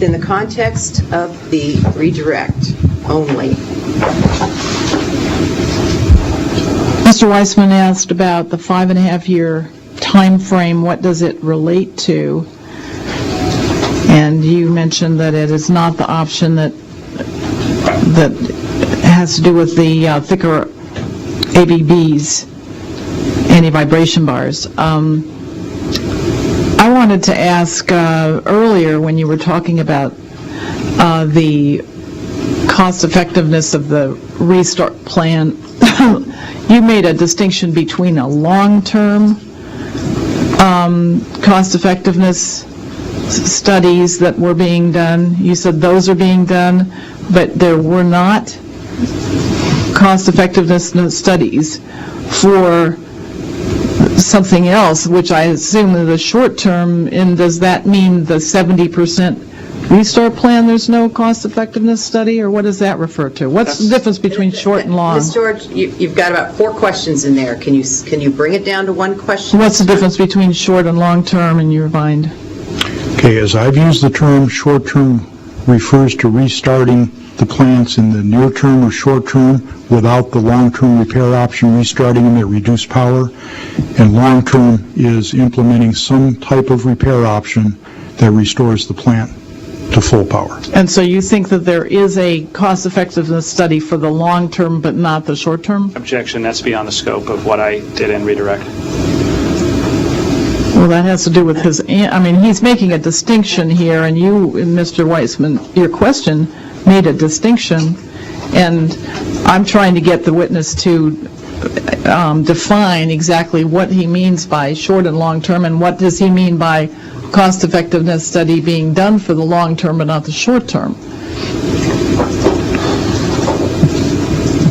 within the context of the redirect only. Mr. Weissman asked about the 5.5-year time frame. What does it relate to? And you mentioned that it is not the option that has to do with the thicker ABBs, anti-vibration bars. I wanted to ask earlier when you were talking about the cost effectiveness of the restart plan, you made a distinction between a long-term cost effectiveness studies that were being done. You said those are being done, but there were not cost effectiveness studies for something else, which I assume is the short term. And does that mean the 70% restart plan, there's no cost effectiveness study, or what does that refer to? What's the difference between short and long? Ms. George, you've got about 4 questions in there. Can you bring it down to one question? What's the difference between short and long term in your mind? Okay, as I've used the term, short term refers to restarting the plants in the near term or short term without the long-term repair option, restarting them at reduced power. And long-term is implementing some type of repair option that restores the plant to full power. And so you think that there is a cost effectiveness study for the long term but not the short term? Objection. That's beyond the scope of what I did in redirect. Well, that has to do with his, I mean, he's making a distinction here, and you, Mr. Weissman, your question made a distinction, and I'm trying to get the witness to define exactly what he means by short and long term, and what does he mean by cost effectiveness study being done for the long term but not the short term.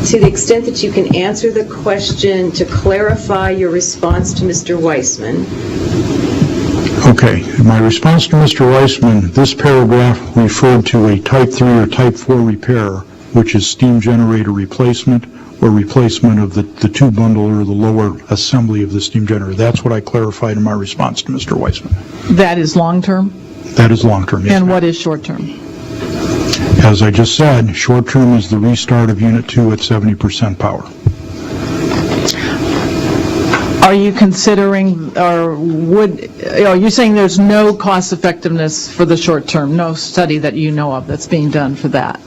To the extent that you can answer the question to clarify your response to Mr. Weissman. Okay, in my response to Mr. Weissman, this paragraph referred to a Type 3 or Type 4 repair, which is steam generator replacement or replacement of the tube bundle or the lower assembly of the steam generator. That's what I clarified in my response to Mr. Weissman. That is long term? That is long term, yes. And what is short term? As I just said, short term is the restart of Unit 2 at 70% power. Are you considering, or are you saying there's no cost effectiveness for the short term, no study that you know of that's being done for that?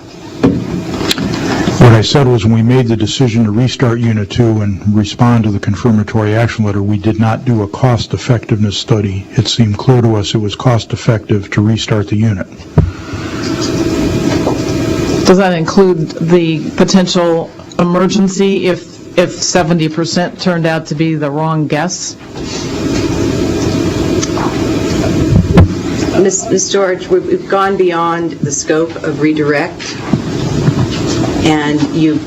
What I said was when we made the decision to restart Unit 2 and respond to the confirmatory action letter, we did not do a cost effectiveness study. It seemed clear to us it was cost effective to restart the unit. Does that include the potential emergency if 70% turned out to be the wrong guess? Ms. George, we've gone beyond the scope of redirect, and your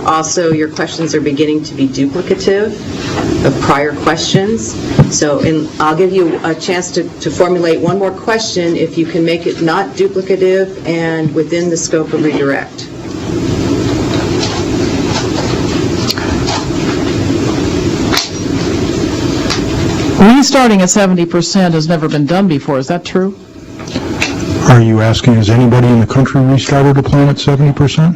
questions are beginning to be duplicative of prior questions. So I'll give you a chance to formulate one more question if you can make it not duplicative and within the scope of redirect. Restarting at 70% has never been done before. Is that true? Are you asking, has anybody in the country restarted a plant at 70%?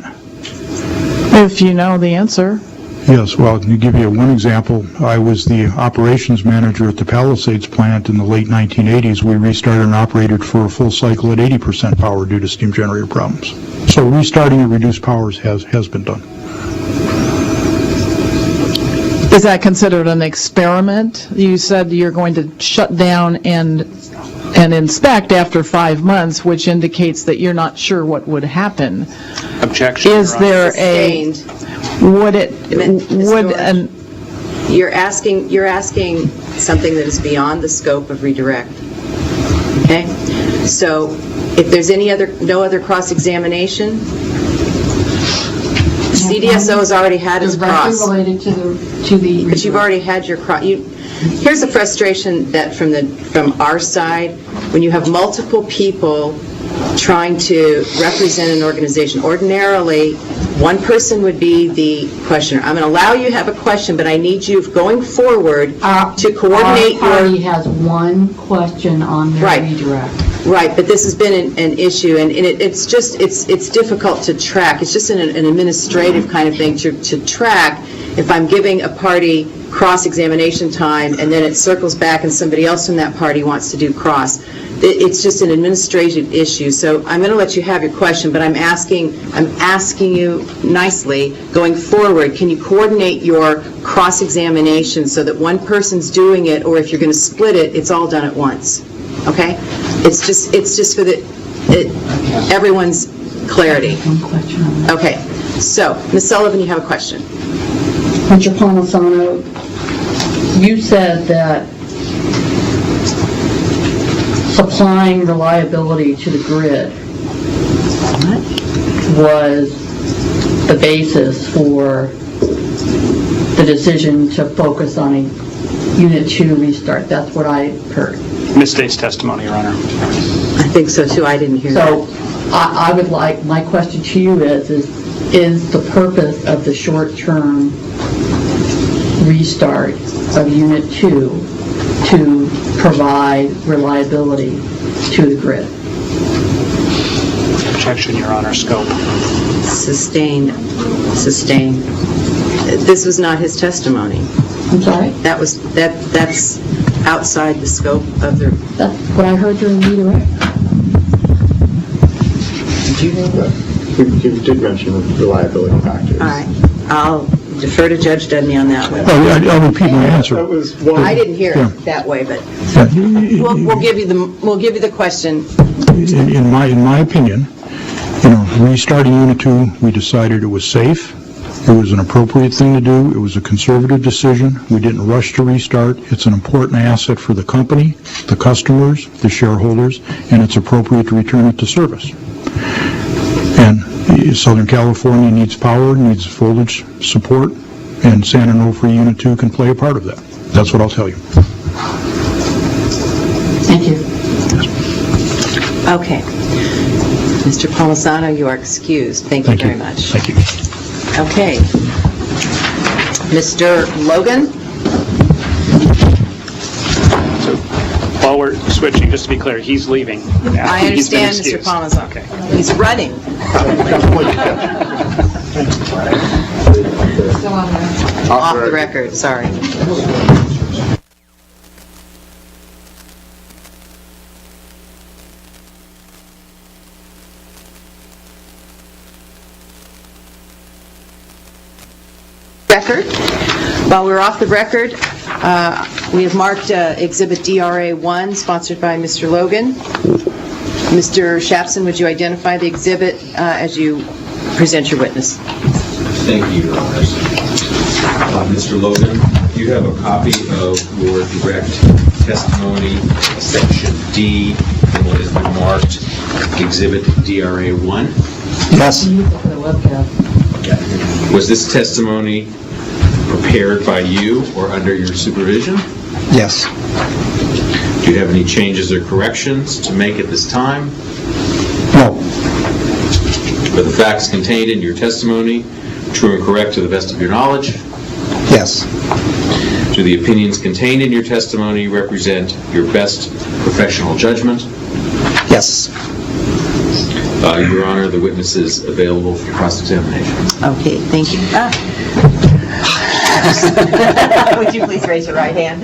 If you know the answer. Yes, well, to give you one example, I was the operations manager at the Palisades plant in the late 1980s. We restarted and operated for a full cycle at 80% power due to steam generator problems. So restarting at reduced powers has been done. Is that considered an experiment? You said you're going to shut down and inspect after 5 months, which indicates that you're not sure what would happen. Objection. Is there Sustained. You're asking something that is beyond the scope of redirect. Okay? So if there's no other cross-examination, CDSO has already had his cross. Related to the But you've already had your cross. Here's the frustration that from our side, when you have multiple people trying to represent an organization. Ordinarily, one person would be the questioner. I'm going to allow you to have a question, but I need you going forward to coordinate Our party has one question on their Right. redirect. Right, but this has been an issue, and it's difficult to track. It's just an administrative kind of thing to track. If I'm giving a party cross-examination time, and then it circles back and somebody else from that party wants to do cross, it's just an administrative issue. So I'm going to let you have your question, but I'm asking you nicely, going forward, can you coordinate your cross-examination so that one person's doing it, or if you're going to split it, it's all done at once? Okay? It's just for everyone's clarity. Okay. So, Ms. Sullivan, you have a question. Mr. Palmisano, you said that supplying reliability to the grid was the basis for the decision to focus on a Unit 2 restart. That's what I heard. Misstates testimony, Your Honor. I think so, too. I didn't hear that. So I would like, my question to you is the purpose of the short-term restart of Unit 2 to provide reliability to the grid? Objection, Your Honor. Scope. Sustained. This was not his testimony. I'm sorry? That's outside the scope of the... That's what I heard during the redirect. Did you know that? You did mention reliability factors. All right. I'll defer to Judge Dudney on that one. I'll repeat my answer. That was one. I didn't hear it that way, but we'll give you the question. In my opinion, restarting Unit 2, we decided it was safe. It was an appropriate thing to do. It was a conservative decision. We didn't rush to restart. It's an important asset for the company, the customers, the shareholders, and it's appropriate to return it to service. And Southern California needs power, needs voltage support, and San Onofre Unit 2 can play a part of that. That's what I'll tell you. Thank you. Okay. Mr. Palmisano, you are excused. Thank you very much. Thank you. Okay. Mr. Logan? So while we're switching, just to be clear, he's leaving. Now. I He's been understand, Mr. excused. Palmisano. Okay. He's running. Off the record, sorry. Record. While we're off the record, we have marked Exhibit DRA-1, sponsored by Mr. Logan. Mr. Shapson, would you identify the exhibit as you present your witness? Thank you, Your Honors. Mr. Logan, you have a copy of your direct testimony, Section D, and what has been marked Exhibit DRA-1. Yes. Was this testimony prepared by you or under your supervision? Yes. Do you have any changes or corrections to make at this time? No. Are the facts contained in your testimony true and correct to the best of your knowledge? Yes. Do the opinions contained in your testimony represent your best professional judgment? Yes. Your Honor, the witness is available for cross-examination. Okay, thank you. Would you please raise your right hand?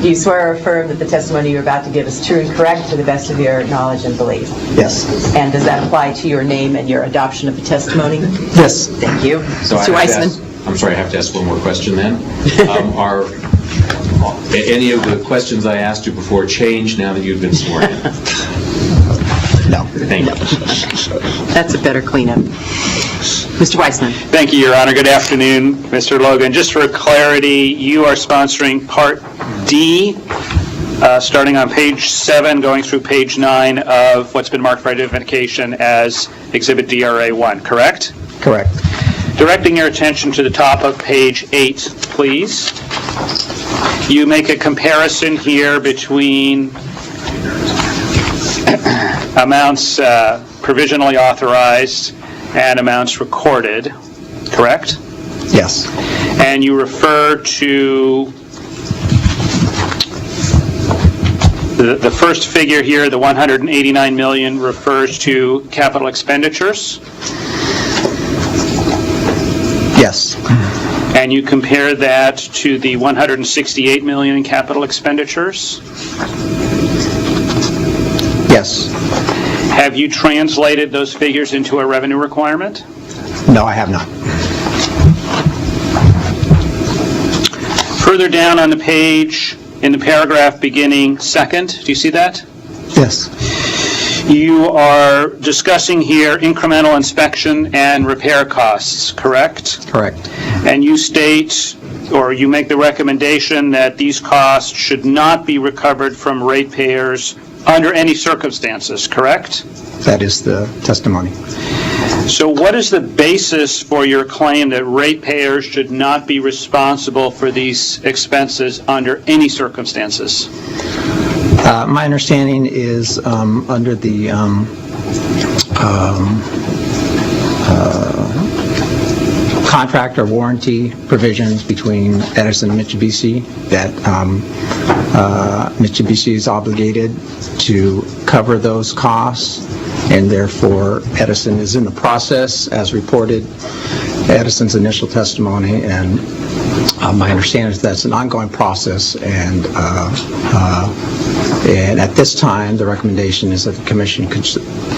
Do you swear or affirm that the testimony you're about to give is true and correct to the best of your knowledge and belief? Yes. And does that apply to your name and your adoption of the testimony? Yes. Thank you. So Mr. I have to Weissman? ask, I'm sorry, I have to ask one more question then. Are any of the questions I asked you before changed now that you've been sworn in? No. Thank you. That's a better cleanup. Mr. Weissman? Thank you, Your Honor. Good afternoon, Mr. Logan. Just for clarity, you are sponsoring Part D, starting on page 7, going through page 9 of what's been marked for identification as Exhibit DRA-1, correct? Correct. Directing your attention to the top of page 8, please. You make a comparison here between amounts provisionally authorized and amounts recorded, correct? Yes. And you refer to The first figure here, the 189 million, refers to capital expenditures, Yes. and you compare that to the 168 million in capital expenditures. Yes. Have you translated those figures into a revenue requirement? No, I have not. Further down on the page, in the paragraph beginning second, do you see that? Yes. You are discussing here incremental inspection and repair costs, correct? Correct. And you state, or you make the recommendation that these costs should not be recovered from ratepayers under any circumstances, correct? That is the testimony. So what is the basis for your claim that ratepayers should not be responsible for these expenses under any circumstances? My understanding is under the contract or warranty provisions between Edison and Mitsubishi that Mitsubishi is obligated to cover those costs, and therefore Edison is in the process, as reported, Edison's initial testimony, and my understanding is that's an ongoing process, and at this time, the recommendation is that the Commission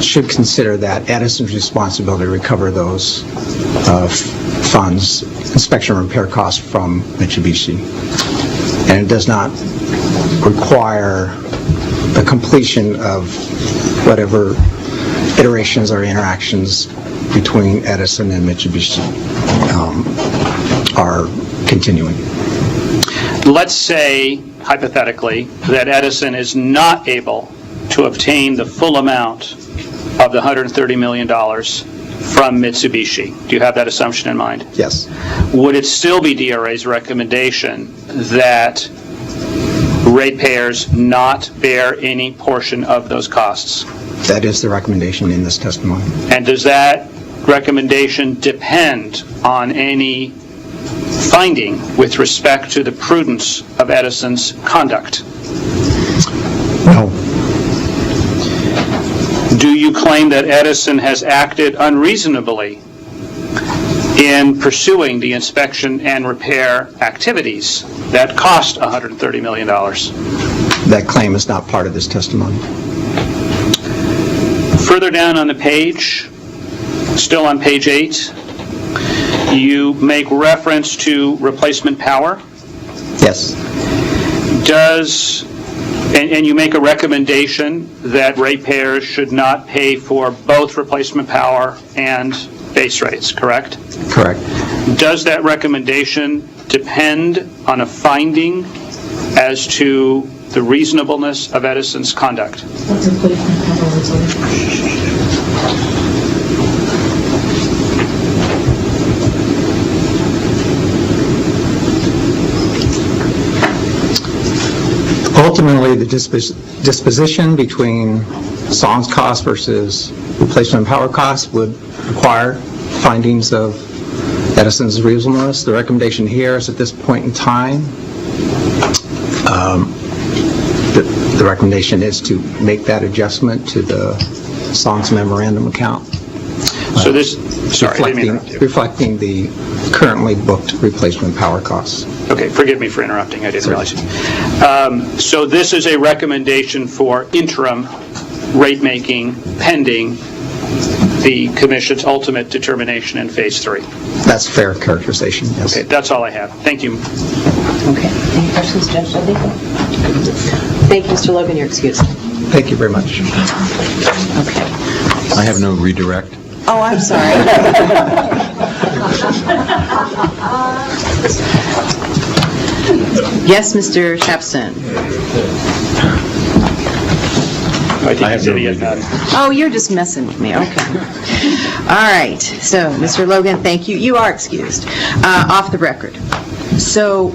should consider that Edison's responsibility to recover those funds, inspection and repair costs from Mitsubishi. And it does not require the completion of whatever iterations or interactions between Edison and Mitsubishi are continuing. Let's say, hypothetically, that Edison is not able to obtain the full amount of the $130 million from Mitsubishi. Do you have that assumption in mind? Yes. Would it still be DRA's recommendation that ratepayers not bear any portion of those costs? That is the recommendation in this testimony. And does that recommendation depend on any finding with respect to the prudence of Edison's conduct? No. Do you claim that Edison has acted unreasonably in pursuing the inspection and repair activities that cost $130 million? That claim is not part of this testimony. Further down on the page, still on page 8, you make reference to replacement power. Yes. And you make a recommendation that ratepayers should not pay for both replacement power and base rates, correct? Correct. Does that recommendation depend on a finding as to the reasonableness of Edison's conduct? Ultimately, the disposition between SONG's cost versus replacement power costs would require findings of Edison's reasonableness. The recommendation here is at this point in time, the recommendation is to make that adjustment to the SONG's memorandum account. So this, sorry, I didn't mean to interrupt you. Reflecting the currently booked replacement power costs. Okay, forgive me for interrupting, I didn't realize. So this is a recommendation for interim rate making pending the Commission's ultimate determination in Phase 3. That's fair characterization, yes. Okay, that's all I have. Thank you. Okay. Any questions, Judge Dudley? Thank you, Mr. Logan. You're excused. Thank you very much. Okay. I have no redirect. Oh, I'm sorry. Yes, Mr. Shepson. I think he said he had none. Oh, you're just messing with me. Okay. All right. So, Mr. Logan, thank you. You are excused. Off the record. So,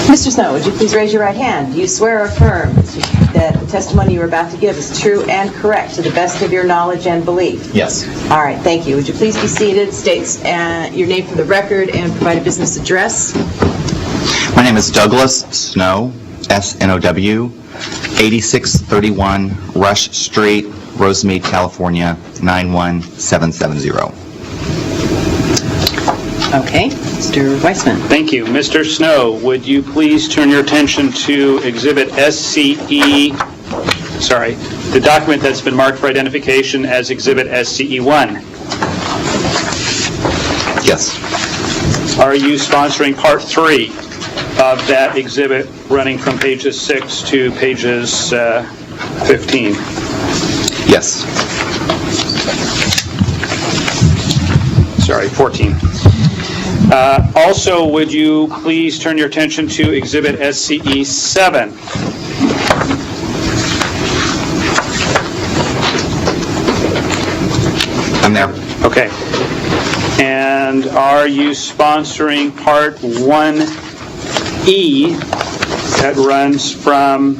Mr. Snow, would you please raise your right hand? Do you swear or affirm that that the testimony you're about to give is true and correct to the best of your knowledge and belief? Yes. All right, thank you. Would you please be seated, state your name for the record, and provide a business address? My name is Douglas Snow, S-N-O-W, 8631 Rush Street, Rosemead, California, 91770. Okay, Mr. Weissman. Thank you. Mr. Snow, would you please turn your attention to Exhibit SCE, the document that's been marked for identification as Exhibit SCE1. Yes. Are you sponsoring Part 3 of that exhibit running from pages 6 to pages 15? Yes. 14. Also, would you please turn your attention to Exhibit SCE7? I'm there. Okay. And are you sponsoring Part 1E that runs from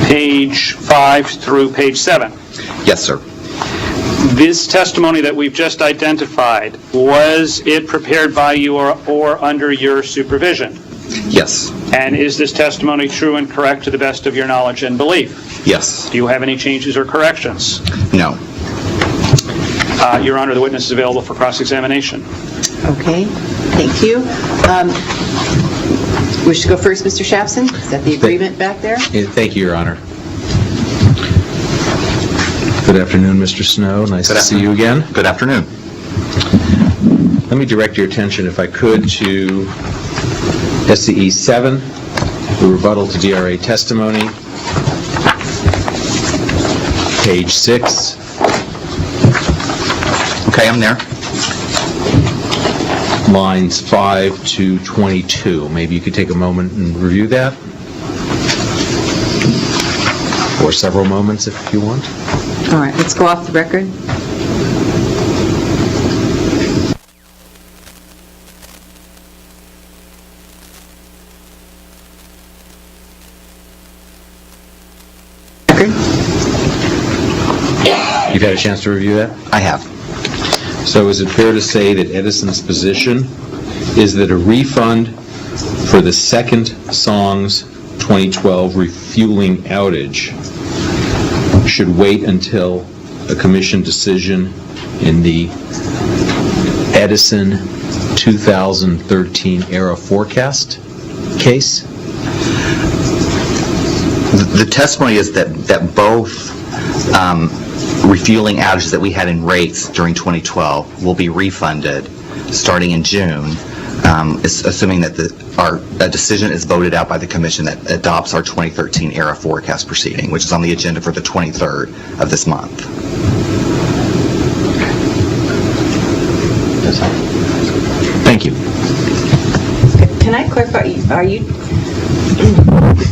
page 5 through page 7? Yes, sir. This testimony that we've just identified, was it prepared by you or under your supervision? Yes. And is this testimony true and correct to the best of your knowledge and belief? Yes. Do you have any changes or corrections? No. Your Honor, the witness is available for cross-examination. Okay, thank you. Wish to go first, Mr. Shapson? Is that the agreement back there? Thank you, Your Honor. Good afternoon, Mr. Snow. Nice to see you again. Good afternoon. Let me direct your attention, if I could, to SCE 7, the rebuttal to DRA testimony, page 6. Okay, I'm there. Lines 5 to 22. Maybe you could take a moment and review that. Or several moments if you want. All right, let's go off the record. You've had a chance to review that? I have. So is it fair to say that Edison's position is that a refund for the second song's 2012 refueling outage should wait until a commission decision in the Edison 2013 era forecast case? The testimony is that both refueling outages that we had in rates during 2012 will be refunded starting in June, assuming that a decision is voted out by the Commission that adopts our 2013 era forecast proceeding, which is on the agenda for the 23rd of this month. Thank you. Can I clarify,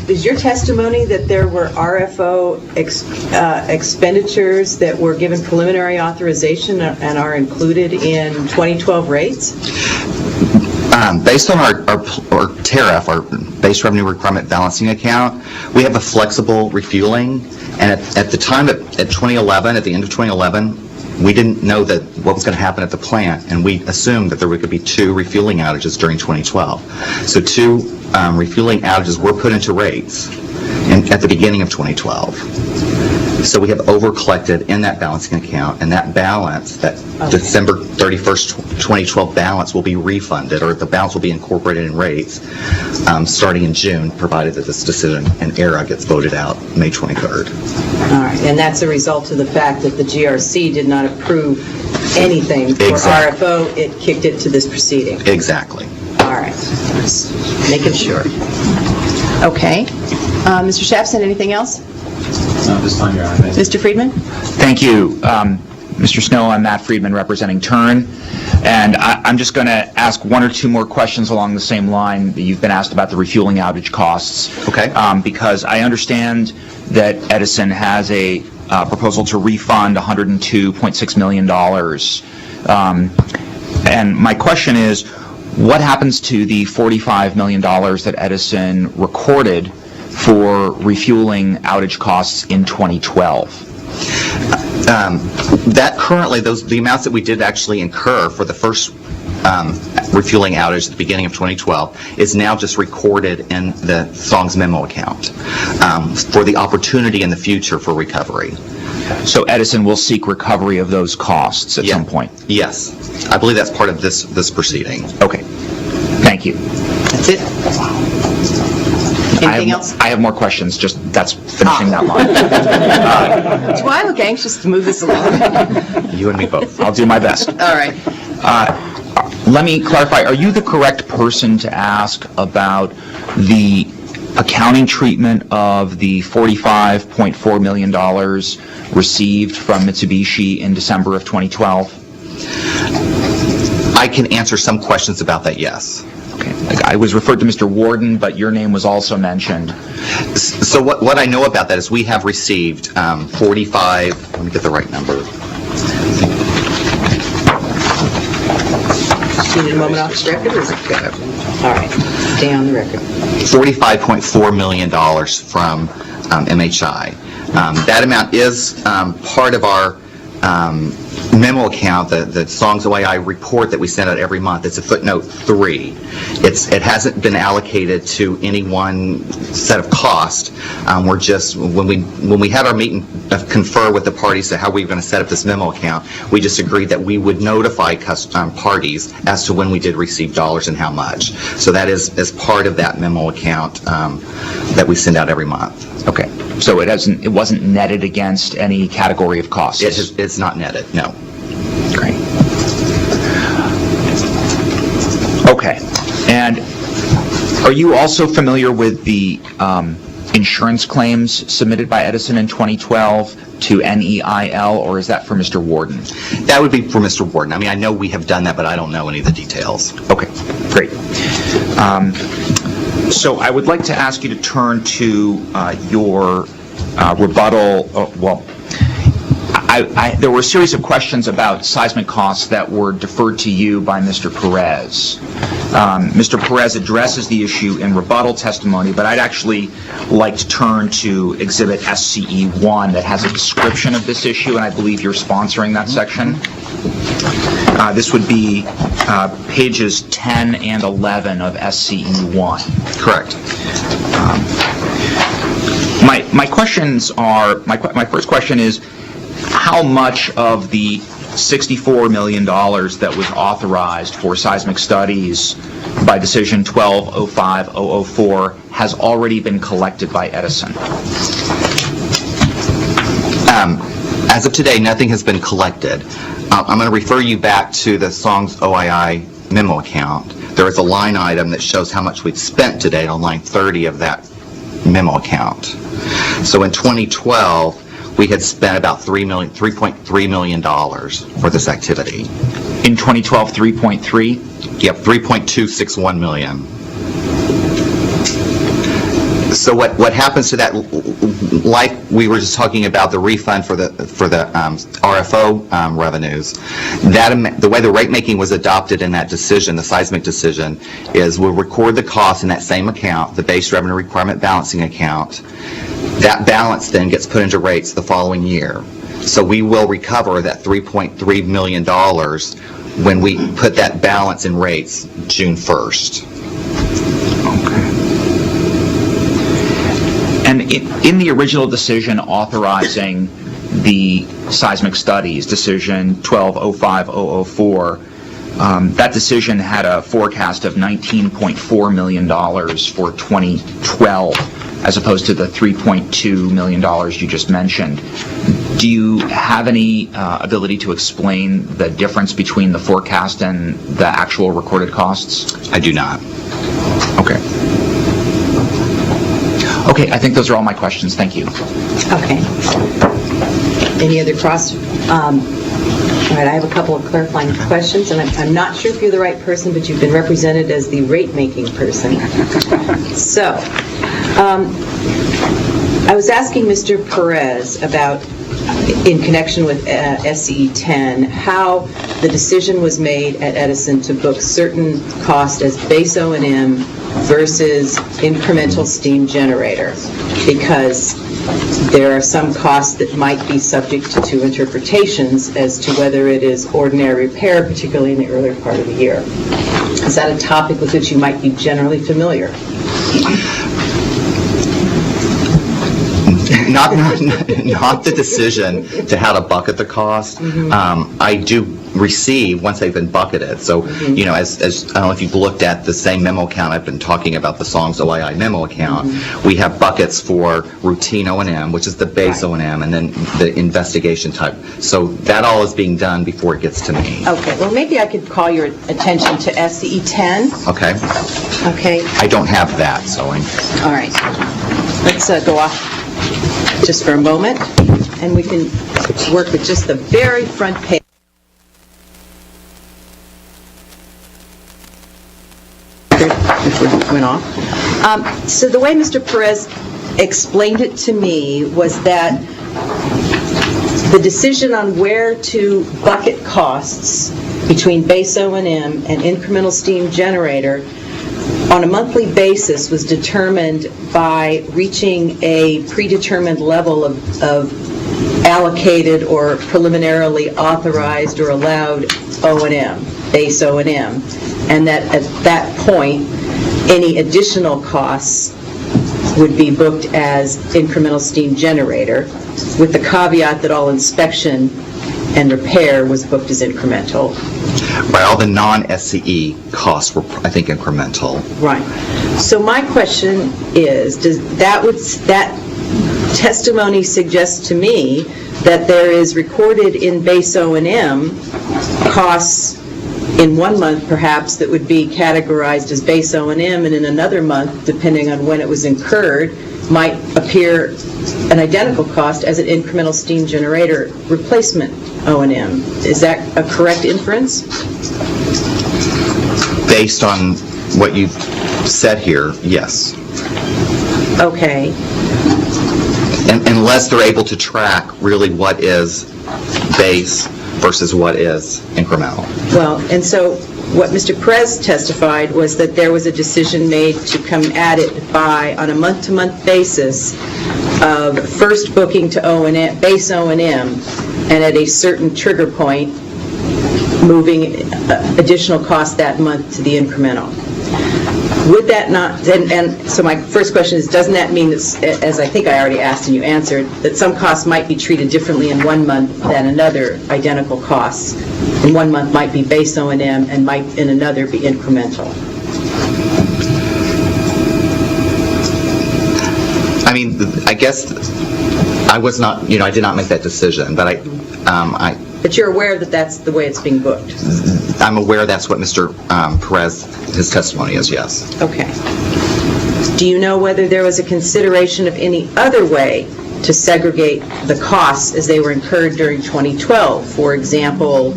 is your testimony that there were RFO expenditures that were given preliminary authorization and are included in 2012 rates? Based on our tariff, our base revenue requirement balancing account, we have a flexible refueling, and at the time at 2011, at the end of 2011, we didn't know that what was going to happen at the plant, and we assumed that there could be 2 refueling outages during 2012. So 2 refueling outages were put into rates at the beginning of 2012. So we have over-collected in that balancing account, and that balance, that December 31st, 2012 balance will be refunded, or the balance will be incorporated in rates starting in June, provided that this decision in ERA gets voted out May 23rd. All right, and that's a result of the fact that the GRC did not approve anything for Exactly. RFO. It kicked it to this proceeding. Exactly. All right, just making sure. Okay. Mr. Shapson, anything else? This time, Your Honor. Mr. Friedman? Thank you. Mr. Snow, I'm Matt Friedman representing Turn, and I'm just going to ask 1 or 2 more questions along the same line that you've been asked about the refueling outage costs. Okay. Because I understand that Edison has a proposal to refund $102.6 million. And my question is, what happens to the $45 million that Edison recorded for refueling outage costs in 2012? That currently, the amounts that we did actually incur for the first refueling outage at the beginning of 2012 is now just recorded in the SONGS memo account for the opportunity in the future for recovery. So Edison will seek recovery of those costs at some point? Yes. I believe that's part of this proceeding. Okay. Thank you. That's it? Anything else? I have more questions, just that's finishing that line. Do I look anxious to move this along? You and me both. I'll do my best. All right. Let me clarify, are you the correct person to ask about the accounting treatment of the $45.4 million received from Mitsubishi in December of 2012? I can answer some questions about that, yes. Okay. I was referred to Mr. Warden, but your name was also mentioned. So what I know about that is we have received 45, let me get the right number. You need a moment off the record? Or is it good? All right. Stay on the record. $45.4 million from MHI. That amount is part of our memo account, the SONGS OII report that we send out every month. It's a footnote 3. It hasn't been allocated to any one set of cost. We're just, when we had our meet and confer with the parties to how we were going to set up this memo account, we just agreed that we would notify parties as to when we did receive dollars and how much. So that is as part of that memo account that we send out every month. Okay. So it wasn't netted against any category of costs? It's not netted, no. Great. Okay. And are you also familiar with the insurance claims submitted by Edison in 2012 to NEIL, or is that for Mr. Warden? That would be for Mr. Warden. I mean, I know we have done that, but I don't know any of the details. Okay, great. So I would like to ask you to turn to your rebuttal. There were a series of questions about seismic costs that were deferred to you by Mr. Perez. Mr. Perez addresses the issue in rebuttal testimony, but I'd actually like to turn to Exhibit SCE1 that has a description of this issue, and I believe you're sponsoring that section. This would be pages 10 and 11 of SCE1. Correct. My questions are, my first question is, how much of the $64 million that was authorized for seismic studies by decision 12-05-004 has already been collected by Edison? As of today, nothing has been collected. I'm going to refer you back to the SONGS OII memo account. There is a line item that shows how much we've spent to date on line 30 of that memo account. So in 2012, we had spent about $3.3 million for this activity. In 2012, 3.3? Yep, 3.261 million. So what happens to that, like we were just talking about the refund for the RFO revenues, the way the rate making was adopted in that decision, the seismic decision, is we'll record the cost in that same account, the base revenue requirement balancing account. That balance then gets put into rates the following year. So we will recover that $3.3 million when we put that balance in rates June 1st. And in the original decision authorizing the seismic studies, decision 12-05-004, that decision had a forecast of $19.4 million for 2012, as opposed to the $3.2 million you just mentioned. Do you have any ability to explain the difference between the forecast and the actual recorded costs? I do not. Okay. Okay, I think those are all my questions. Thank you. Okay. Any other all right, I have a couple of clarifying questions, and I'm not sure if you're the right person, but you've been represented as the rate-making person. So, I was asking Mr. Perez about, in connection with SCE 10, how the decision was made at Edison to book certain costs as base O&M versus incremental steam generator, because there are some costs that might be subject to two interpretations as to whether it is ordinary repair, particularly in the earlier part of the year. Is that a topic with which you might be generally familiar? Not the decision to how to bucket the cost. I do receive once they've been bucketed. So, you know, as I don't know if you've looked at the same memo account, I've been talking about the Songs OII memo account. We have buckets for routine O&M, which is the base O&M, and then the investigation type. So that all is being done before it gets to me. Okay, well, maybe I could call your attention to SCE 10. Okay. Okay, I don't have that, so I... all right. Let's go off just for a moment, and we can work with just the very front page. If we went off. So the way Mr. Perez explained it to me was that the decision on where to bucket costs between base O&M and incremental steam generator on a monthly basis was determined by reaching a predetermined level of allocated or preliminarily authorized or allowed O&M, base O&M, and that at that point, any additional costs would be booked as incremental steam generator, with the caveat that all inspection and repair was booked as incremental. Right, all the non-SCE costs were, I think, incremental. Right. So my question is, does that testimony suggest to me that there is recorded in base O&M costs in 1 month, perhaps, that would be categorized as base O&M, and in another month, depending on when it was incurred, might appear an identical cost as an incremental steam generator replacement O&M. Is that a correct inference? Based on what you've said here, yes. Okay. Unless they're able to track really what is base versus what is incremental. Well, and so what Mr. Perez testified was that there was a decision made to come at it by, on a month-to-month basis, of first booking to O&M, base O&M, and at a certain trigger point, moving additional cost that month to the incremental. Would that not, and so my first question is, doesn't that mean that, as I think I already asked and you answered, that some costs might be treated differently in 1 month than another identical costs? In 1 month might be base O&M and might in another be incremental. I mean, I guess I was not, I did not make that decision, but But you're aware that that's the way it's being booked? I'm aware that's what Mr. Perez, his testimony is, yes. Okay. Do you know whether there was a consideration of any other way to segregate the costs as they were incurred during 2012? For example,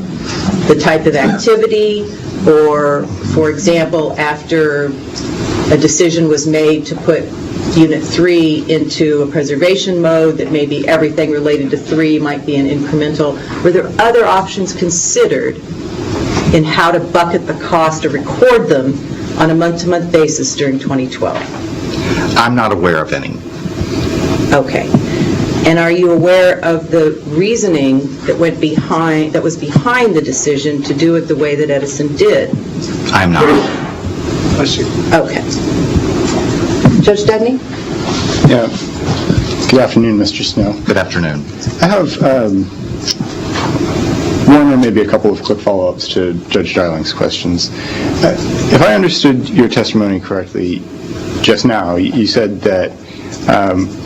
the type of activity, or, for example, after a decision was made to put Unit 3 into a preservation mode, that maybe everything related to 3 might be an incremental. Were there other options considered in how to bucket the cost or record them on a month-to-month basis during 2012? I'm not aware of any. Okay. And are you aware of the reasoning that was behind the decision to do it the way that Edison did? I'm not. I see. Okay. Judge Dudney? Yeah. Good afternoon, Mr. Snow. Good afternoon. I have one or maybe a couple of quick follow-ups to Judge Darling's questions. If I understood your testimony correctly just now, you said that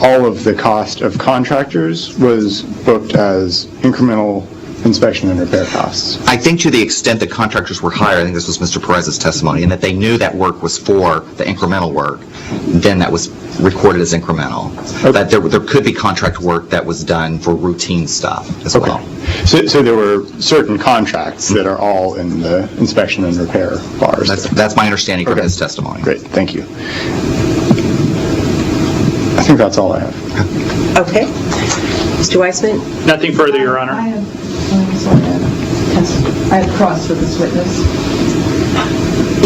all of the cost of contractors was booked as incremental inspection and repair costs. I think to the extent that contractors were hired, I think this was Mr. Perez's testimony, and that they knew that work was for the incremental work, then that was recorded as incremental. Okay. That there could be contract work that was done for routine stuff as well. So there were certain contracts that are all in the inspection and repair bars. That's my understanding from his testimony. Great, thank you. I think that's all I have. Okay. Mr. Weissman? Nothing further, Your Honor. I have cross for this witness.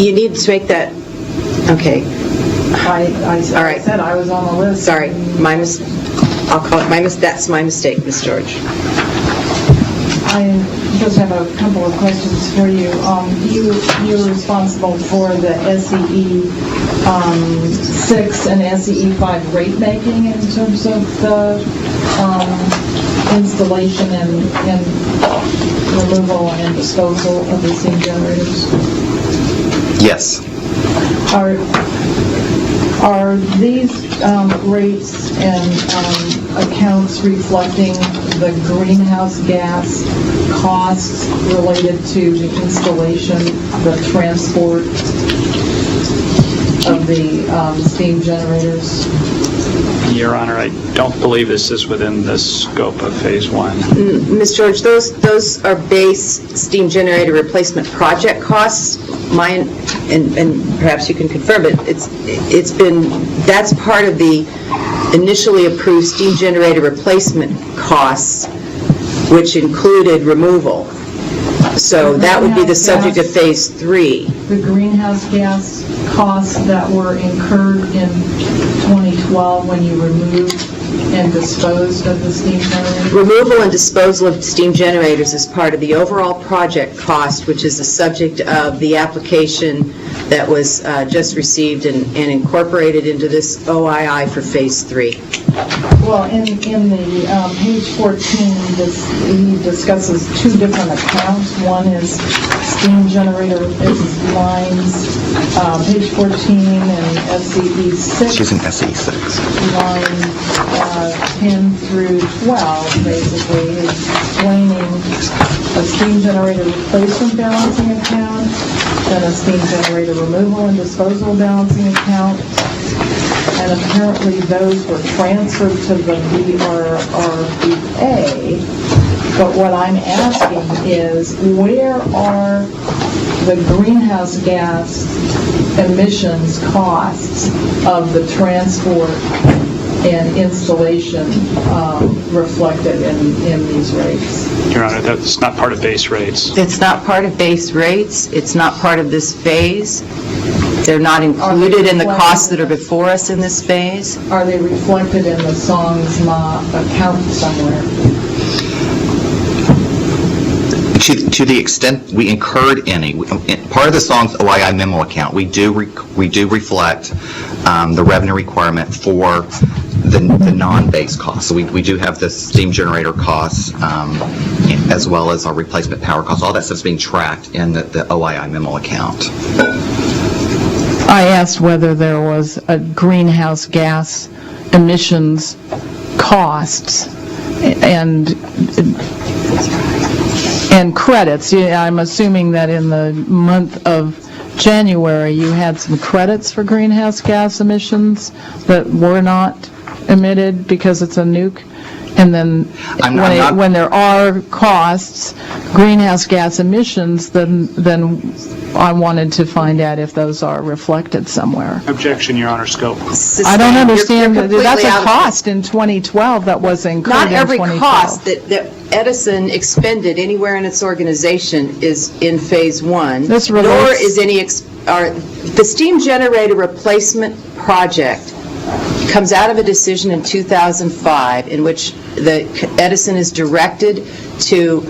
You need to make that Okay, All right. said I was on the list. sorry, I'll call it that's my mistake, Ms. George. I just have a couple of questions for you. You're responsible for the SEE 6 and SEE 5 rate making in terms of the installation and removal and disposal of the steam generators. Yes. Are these rates and accounts reflecting the greenhouse gas costs related to the installation, the transport of the steam generators? Your Honor, I don't believe this is within the scope of Phase 1. Ms. George, those are base steam generator replacement project costs. Mine, and perhaps you can confirm it, that's part of the initially approved steam generator replacement costs, which included removal. So that would be the subject of Phase 3. The greenhouse gas costs that were incurred in 2012 when you removed and disposed of the steam generators? Removal and disposal of steam generators is part of the overall project cost, which is the subject of the application that was just received and incorporated into this OII for Phase 3. Well, in the page 14, he discusses two different accounts. One is steam generator lines, page 14 and SCE 6. She's in SE 6. Lines 10 through 12, basically, explaining a steam generator replacement balancing account, then a steam generator removal and disposal balancing account, and apparently those were transferred to the VRRBA. But what I'm asking is, where are the greenhouse gas emissions costs of the transport and installation reflected in these rates? Your Honor, that's not part of base rates. It's not part of base rates. It's not part of this phase. They're not included in the costs that are before us in this phase. Are they reflected in the SONGSMA account somewhere? To the extent we incurred any, part of the SONGS OII memo account, we do reflect the revenue requirement for the non-base costs. So we do have the steam generator costs as well as our replacement power costs. All that stuff's being tracked in the OII memo account. I asked whether there was a greenhouse gas emissions costs and credits. Yeah, I'm assuming that in the month of January you had some credits for greenhouse gas emissions that were not emitted because it's a nuke. And then when there are costs, greenhouse gas emissions, then I wanted to find out if those are reflected somewhere. Objection, Your Honor, scope. I don't understand. You're That's a completely cost in 2012 that was incurred Not in every 2012. cost that Edison expended anywhere in its organization is in Phase 1. This Nor relates- is any, the steam generator replacement project comes out of a decision in 2005 in which Edison is directed to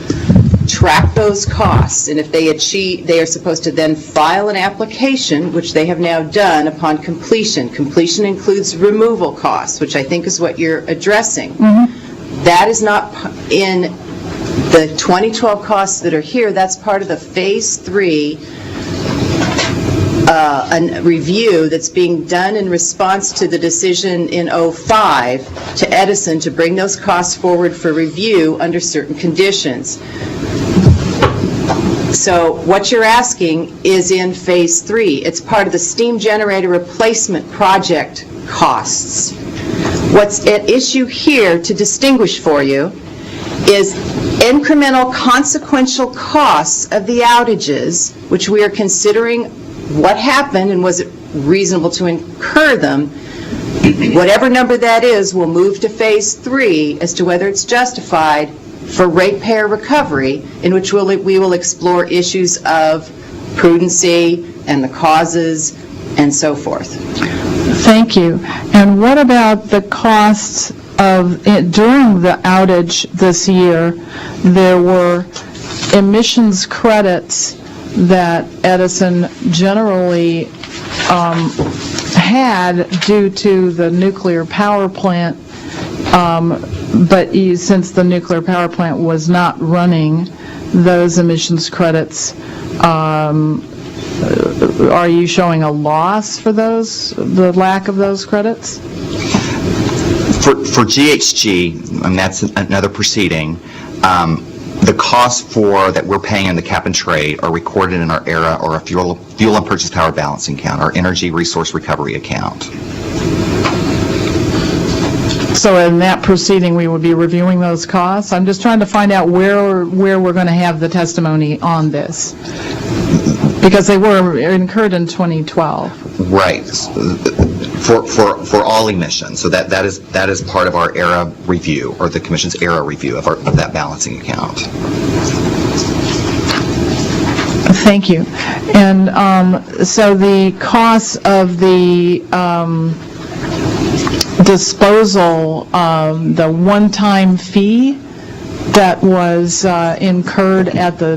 track those costs, and if they achieve, they are supposed to then file an application, which they have now done upon completion. Completion includes removal costs, which I think is what you're addressing. That is not in the 2012 costs that are here. That's part of the Phase 3 a review that's being done in response to the decision in 2005 to Edison to bring those costs forward for review under certain conditions. So what you're asking is in Phase 3. It's part of the steam generator replacement project costs. What's at issue here to distinguish for you is incremental consequential costs of the outages, which we are considering what happened and was it reasonable to incur them. Whatever number that is will move to Phase 3 as to whether it's justified for ratepayer recovery, in which we will explore issues of prudency and the causes and so forth. Thank you. And what about the costs of, during the outage this year, there were emissions credits that Edison generally had due to the nuclear power plant, but since the nuclear power plant was not running, those emissions credits, are you showing a loss for those, the lack of those credits? For GHG, and that's another proceeding, the costs that we're paying in the cap and trade are recorded in our ERA, or a fuel and purchase power balancing account, our energy resource recovery account. So in that proceeding, we would be reviewing those costs? I'm just trying to find out where we're going to have the testimony on this, because they were incurred in 2012. Right. For all emissions. So that is part of our ERA review, or the Commission's ERA review of that balancing account. Thank you. And so the costs of the disposal, the one-time fee that was incurred at the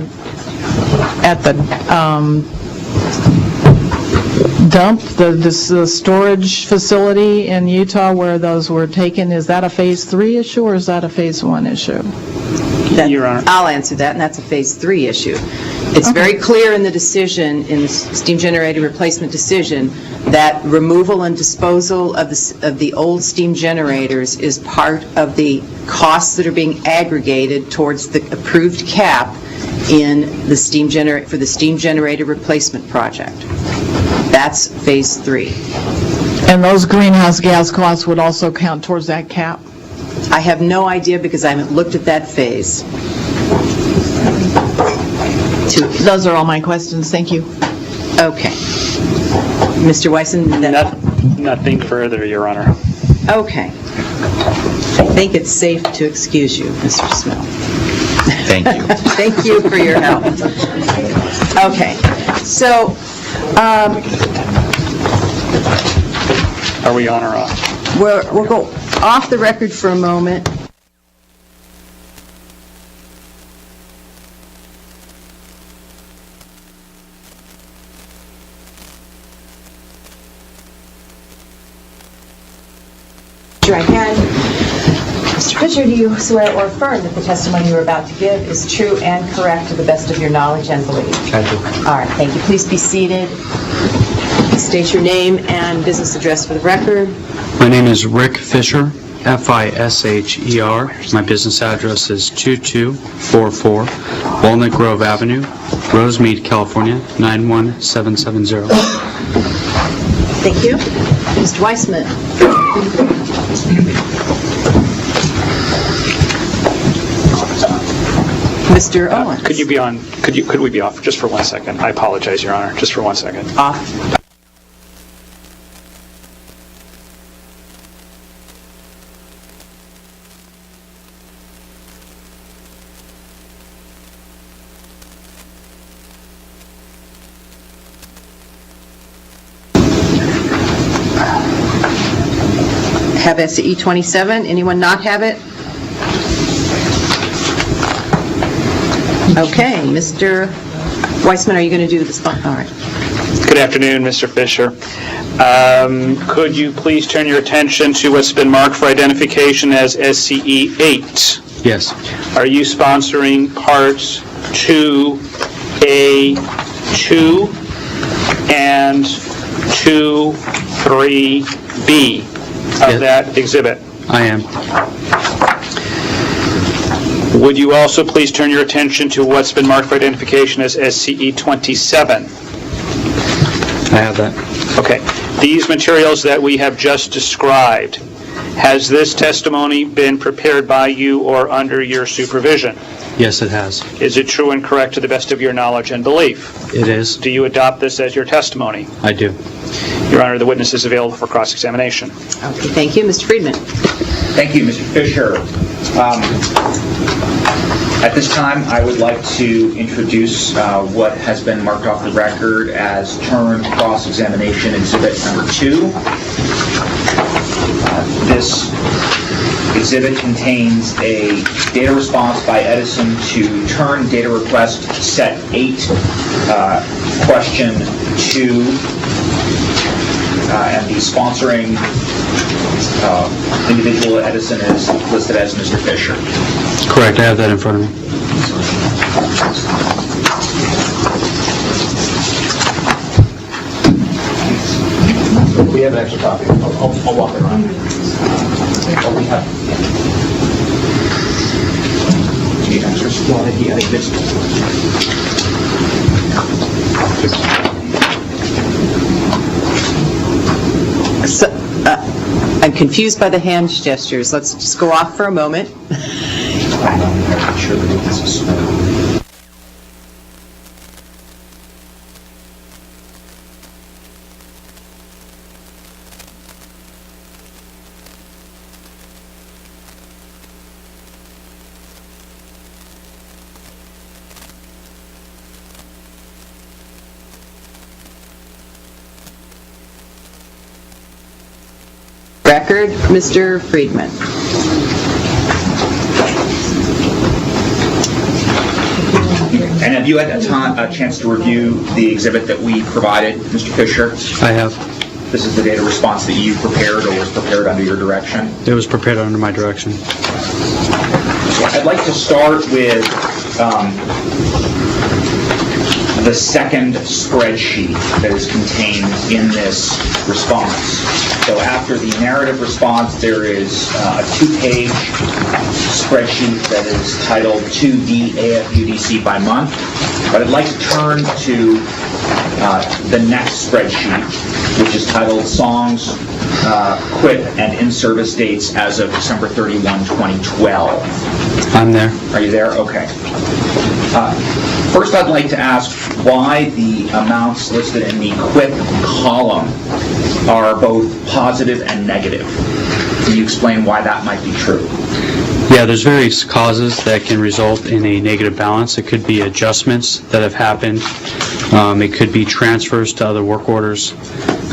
dump, the storage facility in Utah where those were taken, is that a Phase 3 issue or is that a Phase 1 issue? Your Honor. I'll answer that, and that's a Phase 3 issue. It's very clear in the decision, in the steam generator replacement decision, that removal and disposal of the old steam generators is part of the costs that are being aggregated towards the approved cap in the for the steam generator replacement project. That's Phase 3. And those greenhouse gas costs would also count towards that cap? I have no idea because I haven't looked at that phase. Those are all my questions. Thank you. Okay. Mr. Weissman? Nothing further, Your Honor. Okay. I think it's safe to excuse you, Mr. Smith. Thank you. Thank you for your help. Okay. So, Are we on or off? we'll go off the record for a moment. Raise your right hand. Mr. Fisher, do you swear or affirm that the testimony you are about to give is true and correct to the best of your knowledge and belief? I do. All right, thank you. Please be seated. State your name and business address for the record. My name is Rick Fisher, Fisher. My business address is 2244 Walnut Grove Avenue, Rosemead, California, 91770. Thank you. Mr. Weissman. Mr. Owen. Could you be on? Could we be off just for 1 second? I apologize, Your Honor. Just for 1 second. Off. Have SCE 27. Anyone not have it? Okay, Mr. Weissman, are you going to do this? All right. Good afternoon, Mr. Fisher. Could you please turn your attention to what's been marked for identification as SCE 8? Yes. Are you sponsoring parts 2A2 and 2-3B of that exhibit? I am. Would you also please turn your attention to what's been marked for identification as SCE 27? I have that. Okay. These materials that we have just described, has this testimony been prepared by you or under your supervision? Yes, it has. Is it true and correct to the best of your knowledge and belief? It is. Do you adopt this as your testimony? I do. Your Honor, the witness is available for cross-examination. Okay, thank you. Mr. Friedman. Thank you, Mr. Fisher. At this time, I would like to introduce what has been marked off the record as Turn Cross-Examination Exhibit Number 2. This exhibit contains a data response by Edison to Turn data request set 8, question 2, and the sponsoring individual at Edison is listed as Mr. Fisher. Correct, I have that in front of me. We have an extra copy. I'll walk it around. Oh, we have. Do you need extras? Well, I think this. So, I'm confused by the hand gestures. Let's just go off for a moment. I'm sure that this is. Record, Mr. Friedman. And have you had a chance to review the exhibit that we provided, Mr. Fisher? I have. This is the data response that you prepared or was prepared under your direction? It was prepared under my direction. I'd like to start with the second spreadsheet that is contained in this response. So after the narrative response, there is a 2-page spreadsheet that is titled 2D AFUDC by month. But I'd like to turn to the next spreadsheet, which is titled Songs, Quit, and In-Service Dates as of December 31, 2012. I'm there. Are you there? Okay. First, I'd like to ask why the amounts listed in the quit column are both positive and negative. Can you explain why that might be true? Yeah, there's various causes that can result in a negative balance. It could be adjustments that have happened. It could be transfers to other work orders.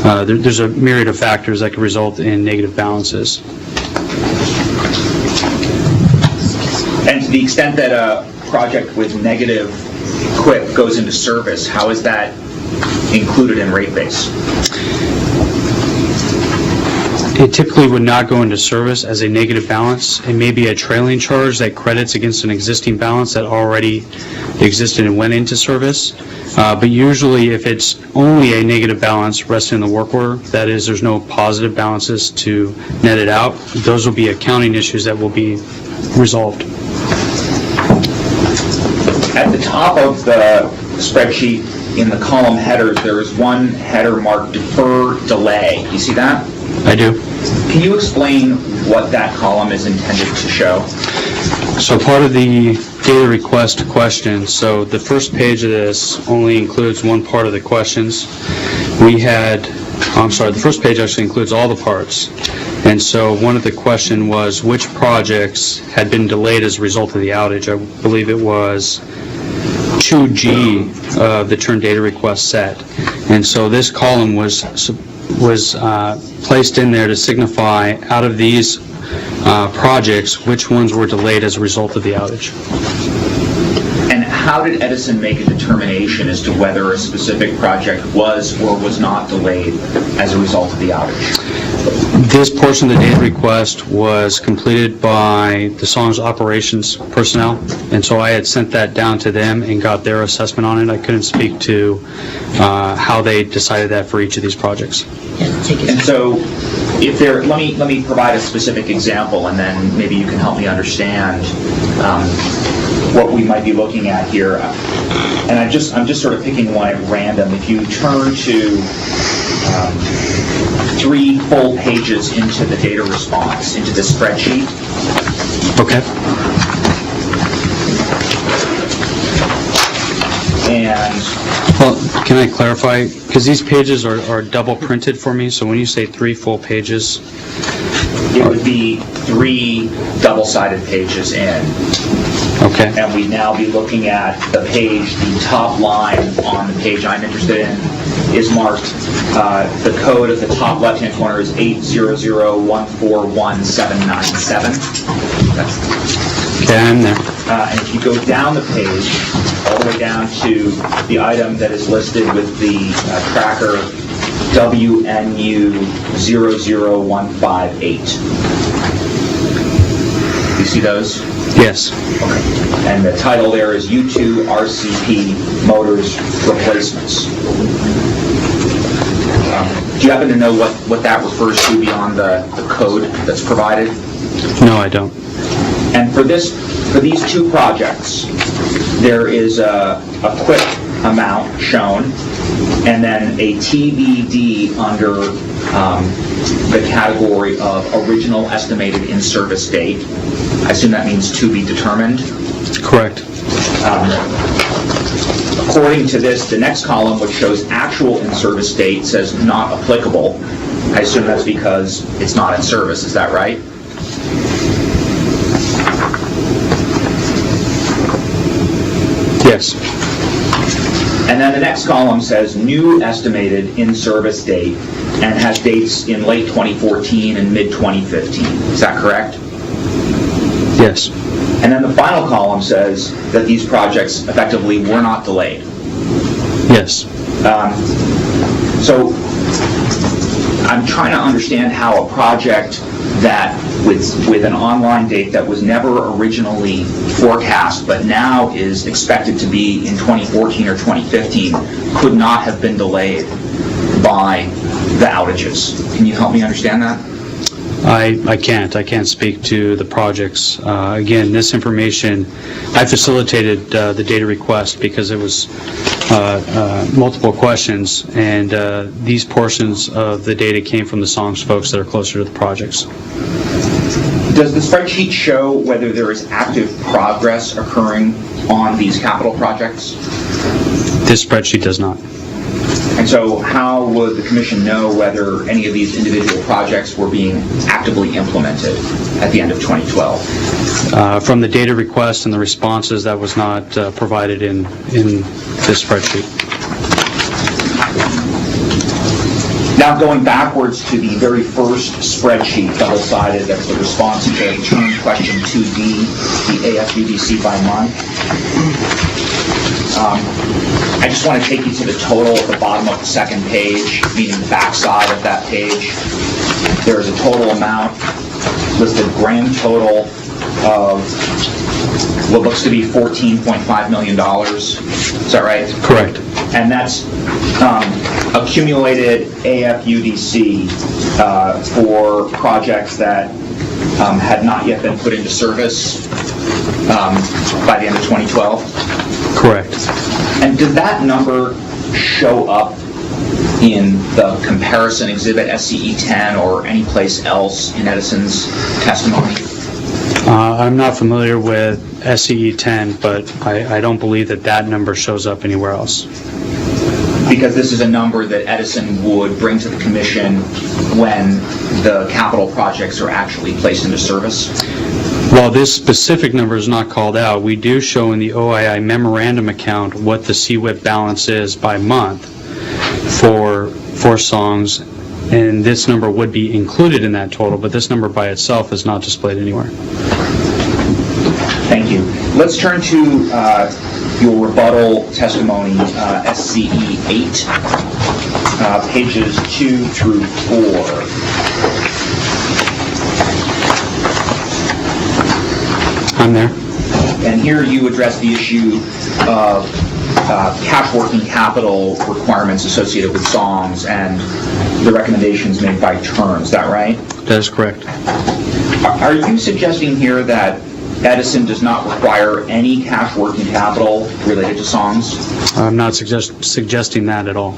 There's a myriad of factors that can result in negative balances. And to the extent that a project with negative quit goes into service, how is that included in rate base? It typically would not go into service as a negative balance. It may be a trailing charge that credits against an existing balance that already existed and went into service. But usually if it's only a negative balance resting in the work order, that is, there's no positive balances to net it out, those will be accounting issues that will be resolved. At the top of the spreadsheet in the column headers, there is one header marked Defer Delay. You see that? I do. Can you explain what that column is intended to show? So part of the data request question, so the first page of this only includes one part of the questions. The first page actually includes all the parts. And so one of the question was which projects had been delayed as a result of the outage. I believe it was 2G of the Turn data request set. And so this column was placed in there to signify out of these projects which ones were delayed as a result of the outage. And how did Edison make a determination as to whether a specific project was or was not delayed as a result of the outage? This portion of the data request was completed by the Songs operations personnel, and so I had sent that down to them and got their assessment on it. I couldn't speak to how they decided that for each of these projects. And so, let me provide a specific example, and then maybe you can help me understand what we might be looking at here. And I'm just sort of picking one at random. If you turn to 3 full pages into the data response, into the spreadsheet. Okay. and Well, can I clarify? Because these pages are double printed for me, so when you say 3 full pages, it would be 3 double-sided pages in. okay. And we'd now be looking at the page, the top line on the page I'm interested in is marked, the code at the top left-hand corner is 800141797. Okay, I'm there. And if you go down the page, all the way down to the item that is listed with the tracker WNU00158. You see those? Yes. Okay. And the title there is U2 RCP Motors Replacements. Do you happen to know what that refers to beyond the code that's provided? No, I don't. And for these 2 projects, there is a quick amount shown, and then a TBD under the category of original estimated in-service date. I assume that means to be determined. Correct. According to this, the next column, which shows actual in-service date, says not applicable. I assume that's because it's not in service. Is that right? Yes. And then the next column says new estimated in-service date and has dates in late 2014 and mid-2015. Is that correct? Yes. And then the final column says that these projects effectively were not delayed. Yes. So I'm trying to understand how a project that with an online date that was never originally forecast but now is expected to be in 2014 or 2015 could not have been delayed by the outages. Can you help me understand that? I can't speak to the projects. Again, this information, I facilitated the data request because it was multiple questions, and these portions of the data came from the SONGS folks that are closer to the projects. Does the spreadsheet show whether there is active progress occurring on these capital projects? This spreadsheet does not. And so how would the Commission know whether any of these individual projects were being actively implemented at the end of 2012? From the data request and the responses, that was not provided in this spreadsheet. Now going backwards to the very first spreadsheet, double-sided, that's the response to return question 2D, the AFUDC by month. I just want to take you to the total at the bottom of the second page, meaning the back side of that page. There is a total amount, listed grand total of what looks to be $14.5 million. Is that right? Correct. And that's accumulated AFUDC for projects that had not yet been put into service by the end of 2012? Correct. And did that number show up in the comparison exhibit SCE 10 or any place else in Edison's testimony? I'm not familiar with SCE 10, but I don't believe that number shows up anywhere else. Because this is a number that Edison would bring to the Commission when the capital projects are actually placed into service? While this specific number is not called out, we do show in the OII memorandum account what the CWIP balance is by month for SONGS, and this number would be included in that total, but this number by itself is not displayed anywhere. Thank you. Let's turn to your rebuttal testimony, SCE 8, pages 2 through 4. I'm there. And here you address the issue of cash working capital requirements associated with SONGS and the recommendations made by terms. Is that right? That is correct. Are you suggesting here that Edison does not require any cash working capital related to SONGS? I'm not suggesting that at all.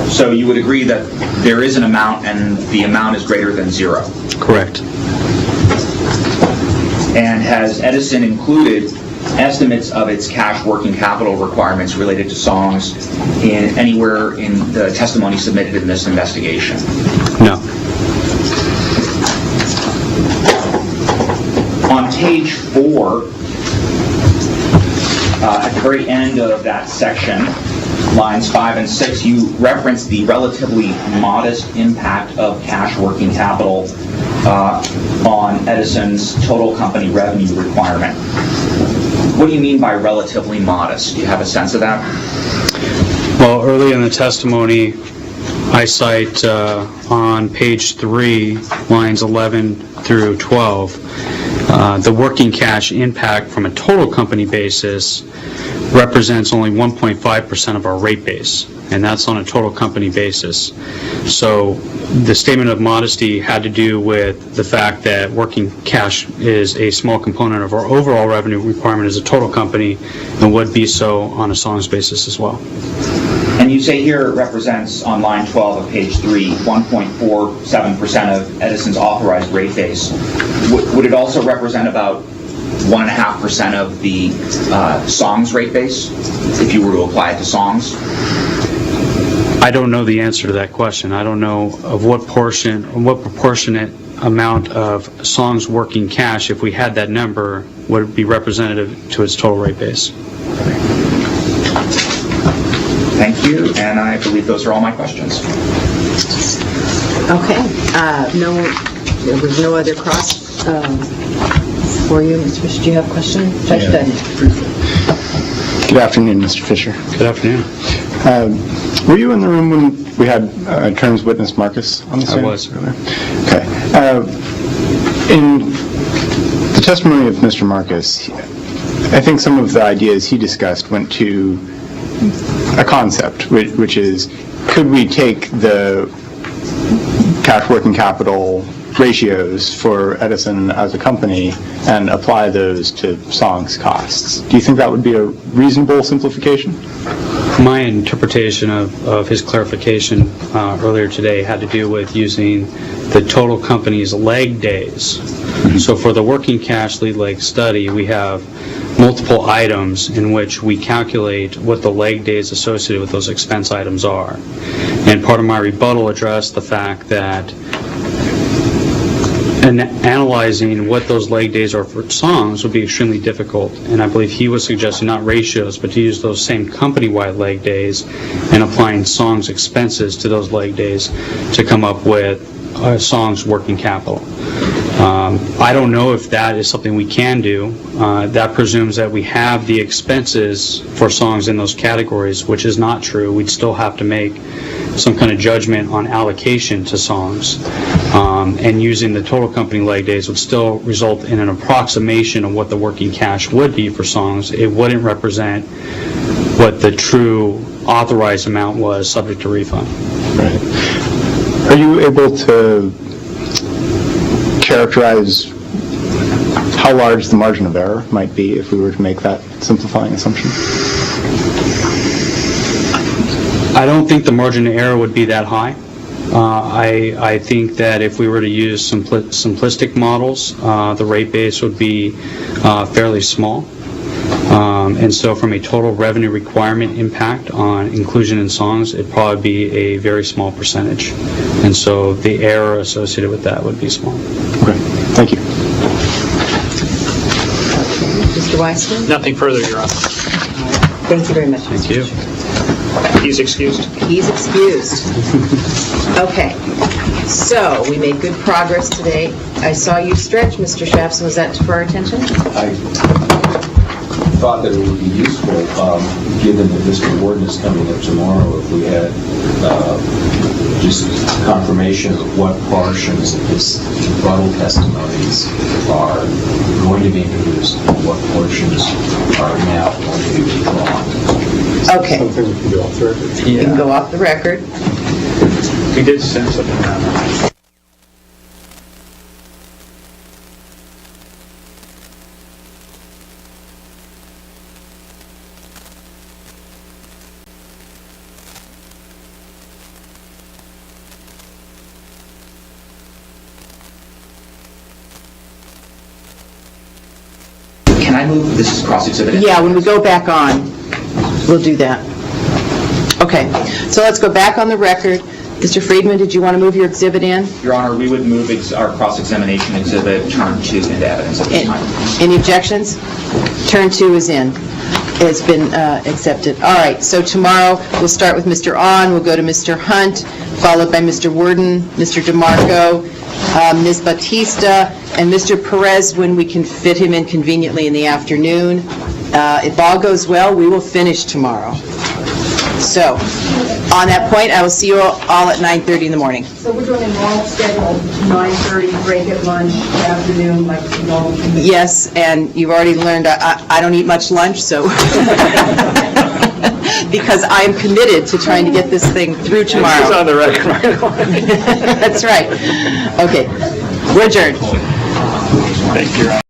So you would agree that there is an amount and the amount is greater than zero? Correct. And has Edison included estimates of its cash working capital requirements related to songs anywhere in the testimony submitted in this investigation? No. On page 4, at the very end of that section, lines 5 and 6, you reference the relatively modest impact of cash working capital on Edison's total company revenue requirement. What do you mean by relatively modest? Do you have a sense of that? Well, early in the testimony, I cite on page 3, lines 11 through 12, the working cash impact from a total company basis represents only 1.5% of our rate base, and that's on a total company basis. So the statement of modesty had to do with the fact that working cash is a small component of our overall revenue requirement as a total company and would be so on a songs basis as well. And you say here it represents, on line 12 of page 3, 1.47% of Edison's authorized rate base. Would it also represent about 1.5% of the songs rate base, if you were to apply it to songs? I don't know the answer to that question. I don't know of what proportionate amount of songs working cash, if we had that number, would be representative to its total rate base. Thank you, and I believe those are all my questions. Okay. There was no other cross for you, Mr. Fisher. Do you have a question? Judge Dunn. Good afternoon, Mr. Fisher. Good afternoon. Were you in the room when we had terms witness Marcus on the stand? I was. Okay. In the testimony of Mr. Marcus, I think some of the ideas he discussed went to a concept, which is, could we take the cash working capital ratios for Edison as a company and apply those to songs costs? Do you think that would be a reasonable simplification? My interpretation of his clarification earlier today had to do with using the total company's leg days. So for the working cash lead leg study, we have multiple items in which we calculate what the leg days associated with those expense items are. And part of my rebuttal addressed the fact that analyzing what those leg days are for songs would be extremely difficult, and I believe he was suggesting not ratios, but to use those same company-wide leg days and applying songs expenses to those leg days to come up with songs working capital. I don't know if that is something we can do. That presumes that we have the expenses for songs in those categories, which is not true. We'd still have to make some kind of judgment on allocation to songs. And using the total company leg days would still result in an approximation of what the working cash would be for songs. It wouldn't represent what the true authorized amount was subject to refund. Right. Are you able to characterize how large the margin of error might be if we were to make that simplifying assumption? I don't think the margin of error would be that high. I think that if we were to use simplistic models, the rate base would be fairly small. And so from a total revenue requirement impact on inclusion in songs, it'd probably be a very small percentage. And so the error associated with that would be small. Okay, thank you. Mr. Weissman? Nothing further, Your Honor. Thank you very much. Thank you. He's excused. He's excused. Okay. So we made good progress today. I saw you stretch, Mr. Shafson. Was that for our attention? I thought that it would be useful, given that Mr. Warden is coming up tomorrow, if we had just confirmation of what portions of his rebuttal testimonies are going to be introduced and what portions are now going to be withdrawn. Okay. Something we can go off the record. You can go off the record. He did send something out. Can I move, this is cross-exhibit? Yeah, when we go back on, we'll do that. Okay, so let's go back on the record. Mr. Friedman, did you want to move your exhibit in? Your Honor, we would move our cross-examination exhibit, turn 2, into evidence at this time. Any objections? Turn 2 is in. It's been accepted. All right, so tomorrow, we'll start with Mr. On, we'll go to Mr. Hunt, followed by Mr. Worden, Mr. DeMarco, Ms. Batista, and Mr. Perez when we can fit him in conveniently in the afternoon. If all goes well, we will finish tomorrow. So, on that point, I will see you all at 9:30 in the morning. So we're doing a normal schedule, 9:30, break at lunch, afternoon, like normal? Yes, and you've already learned I don't eat much lunch, so, because I am committed to trying to get this thing through tomorrow. It's on the record right away. That's right. Okay, we're adjourned. Thank you, Your Honor.